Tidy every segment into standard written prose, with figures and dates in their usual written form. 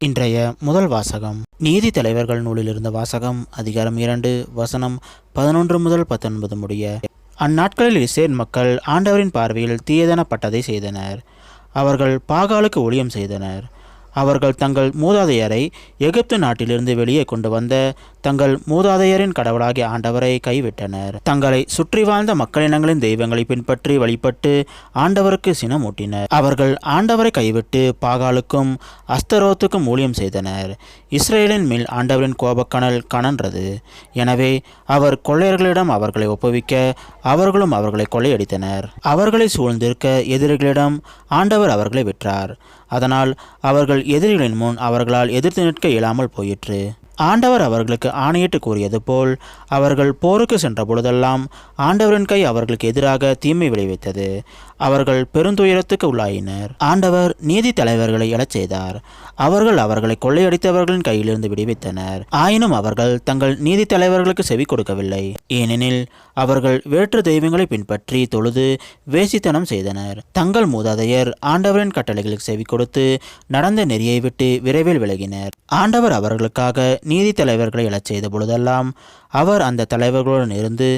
இன்றைய முதல் வாசகம் நீதி தலைவர்கள் நூலில் இருந்த வாசகம் அதிகாரம் 2 வசனம் 11 முதல் 19 முடிய. அந்நாட்களில் இஸ்ரேல் மக்கள் ஆண்டவரின் பார்வையில் தீயதனப்பட்டதை செய்தனர். அவர்கள் பாகாலுக்கு ஊழியம் செய்தனர். அவர்கள் தங்கள் மூதாதையரை எகிப்து நாட்டிலிருந்து வெளியே கொண்டு வந்த தங்கள் மூதாதையரின் கடவுளாகிய ஆண்டவரை கைவிட்டனர். தங்களை சுற்றி வாழ்ந்த மக்களினங்களின் தெய்வங்களை பின்பற்றி வழிபட்டு ஆண்டவருக்கு சினமூட்டினர். அவர்கள் ஆண்டவரை கைவிட்டு பாகாலுக்கும் அஸ்தரோத்துக்கும் ஊழியம் செய்தனர். இஸ்ரேலின் மேல் ஆண்டவரின் கோபக்கனல் கனன்றது. எனவே அவர் கொள்ளையர்களிடம் அவர்களை ஒப்புவிக்க அவர்களும் அவர்களை கொள்ளையடித்தனர். அவர்களை சூழ்ந்திருக்க எதிரிகளிடம் ஆண்டவர் அவர்களை விற்றார். அதனால் அவர்கள் எதிரிகளின் முன் அவர்களால் எதிர்த்து நிற்க இயலாமல் போயிற்று. ஆண்டவர் அவர்களுக்கு ஆணையிட்டு கூறியது போல் அவர்கள் போருக்கு சென்ற பொழுதெல்லாம் ஆண்டவரின் கை அவர்களுக்கு எதிராக தீமை விளைவித்தது. அவர்கள் பெருந்துயரத்துக்கு உள்ளாயினர். ஆண்டவர் நீதி தலைவர்களை எழச் செய்தார். அவர்கள் அவர்களை கொள்ளையடித்தவர்களின் கையிலிருந்து விடுவித்தனர். ஆயினும் அவர்கள் தங்கள் நீதி தலைவர்களுக்கு செவி கொடுக்கவில்லை. ஏனெனில் அவர்கள் வேற்று தெய்வங்களை பின்பற்றி தொழுது வேசித்தனம் செய்தனர். தங்கள் மூதாதையர் ஆண்டவரின் கட்டளைகளுக்கு செவி கொடுத்து நடந்த நெறியை விட்டு விரைவில் விலகினர். ஆண்டவர் அவர்களுக்காக நீதி தலைவர்களை எழச் செய்த பொழுதெல்லாம் அவர் அந்த தலைவர்களுடன் இருந்து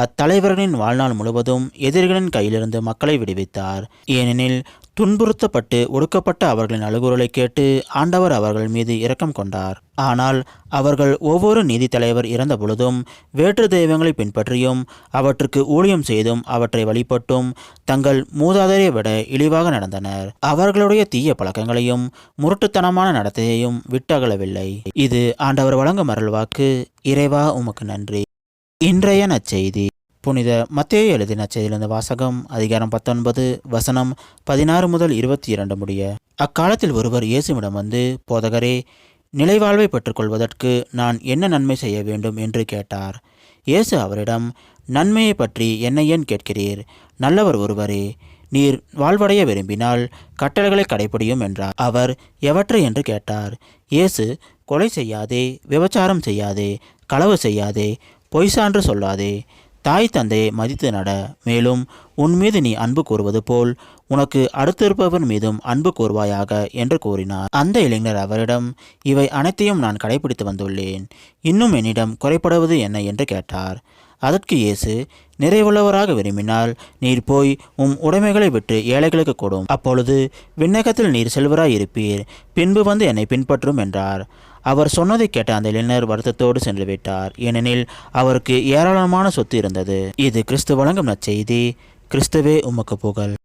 அத்தலைவர்களின் வாழ்நாள் முழுவதும் எதிரிகளின் கையிலிருந்து மக்களை விடுவித்தார். ஏனெனில் துன்புறுத்தப்பட்டு ஒடுக்கப்பட்ட அவர்களின் அழுகுரலை கேட்டு ஆண்டவர் அவர்கள் மீது இரக்கம் கொண்டார். ஆனால் அவர்கள் ஒவ்வொரு நீதி தலைவர் இறந்த பொழுதும் வேற்று தெய்வங்களை பின்பற்றியும் அவற்றுக்கு ஊழியம் செய்தும் அவற்றை வழிபட்டும் தங்கள் மூதாதையரை விட இழிவாக நடந்தனர். அவர்களுடைய தீய பழக்கங்களையும் முரட்டுத்தனமான நடத்தையையும் விட்டகலவில்லை. இது ஆண்டவர் வழங்கும் அருள்வாக்கு. இறைவா உமக்கு நன்றி. இன்றைய நற்செய்தி புனித மத்தேயு எழுதின நற்செய்தியிலிருந்து வாசகம் அதிகாரம் 19 வசனம் 16 முதல் 22 முடிய. அக்காலத்தில் ஒருவர் இயேசுவிடம் வந்து, போதகரே, நிலைவாழ்வை பெற்றுக்கொள்வதற்கு நான் என்ன நன்மை செய்ய வேண்டும் என்று கேட்டார். இயேசு அவரிடம், நன்மையை பற்றி என்னை ஏன் கேட்கிறீர்? நல்லவர் ஒருவரே. நீர் வாழ்வடைய விரும்பினால் கட்டளைகளை கடைப்பிடியும் என்றார். அவர், எவற்றை என்று கேட்டார். இயேசு, கொலை செய்யாதே, விபச்சாரம் செய்யாதே, களவு செய்யாதே, பொய் சான்று சொல்லாதே, தாய் தந்தையை மதித்து நட, மேலும் உன் மீது நீ அன்பு கூறுவது போல் உனக்கு அடுத்திருப்பவன் மீதும் அன்பு கூறுவாயாக என்று கூறினார். அந்த இளைஞர் அவரிடம், இவை அனைத்தையும் நான் கடைபிடித்து வந்துள்ளேன். இன்னும் என்னிடம் குறைபடுவது என்ன என்று கேட்டார். அதற்கு இயேசு, நிறைவுள்ளவராக விரும்பினால் நீர் போய் உடைமைகளை விட்டு ஏழைகளுக்கு கொடும். அப்பொழுது விண்ணகத்தில் நீர் செல்வராய் இருப்பீர். பின்பு வந்து என்னை பின்பற்றும் என்றார். அவர் சொன்னதை கேட்ட அந்த இளைஞர் வருத்தத்தோடு சென்று விட்டார். ஏனெனில் அவருக்கு ஏராளமான சொத்து இருந்தது. இது கிறிஸ்து வழங்கும் நற்செய்தி. கிறிஸ்துவே உமக்கு புகழ்.